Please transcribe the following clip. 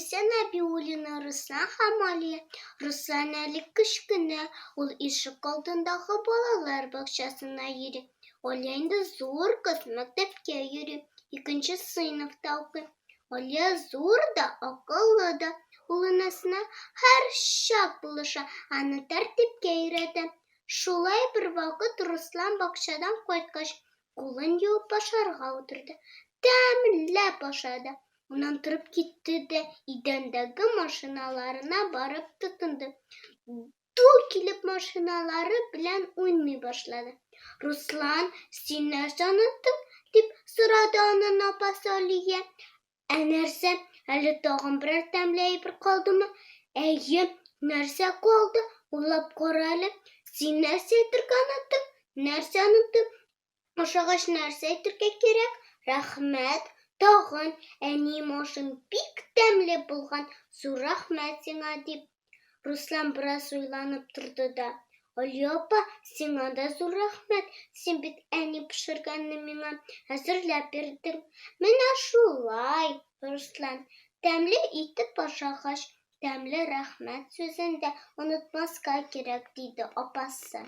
Нурсен Нәбиуллина, Руслан һәм Алия. Руслан әле кечкенә, ул ишек алдындағы балалар бакчасына йөри. Алия инде зур кыз, мәктәпкә йөри, 2нче сыйныфта укый. Алия зур да, акыллы да. Ул энәсенә һәр чак булыша, аны тәртипкә өйрәтә. Шулай бер вакыт Руслан бакчадан кайткач, кулын юып ашарга утырды. Тәмләп ашады. Унан торып китте дә идәндәге машиналарына барып тотынды. Ду килеп машиналары белән уйный башлады. Руслан, син нәрсә оныттың? Дип сорады анан апасы Алия. Нәрсә, әле тагын берәр тәмле әйбер калдымы? Әйе, нәрсә калды? Уйлап кара әле. Син нәрсә әйтергә оныттың? Нәрсә оныттың? Ашагач нәрсә әйтергә кирәк? Рәхмәт. Тагын, әнием ашың бик тәмле булган. Зур рәхмәт сиңа, дип. Руслан бераз уйланып торды да. Алия апа, сиңа да зур рәхмәт. Син бит әни пешергәнне миңа әзерләп бирдең. Менә шулай, Руслан. Тәмле итеп ашагач, тәмле рәхмәт сүзен дә онытмаска кирәк, диде апасы.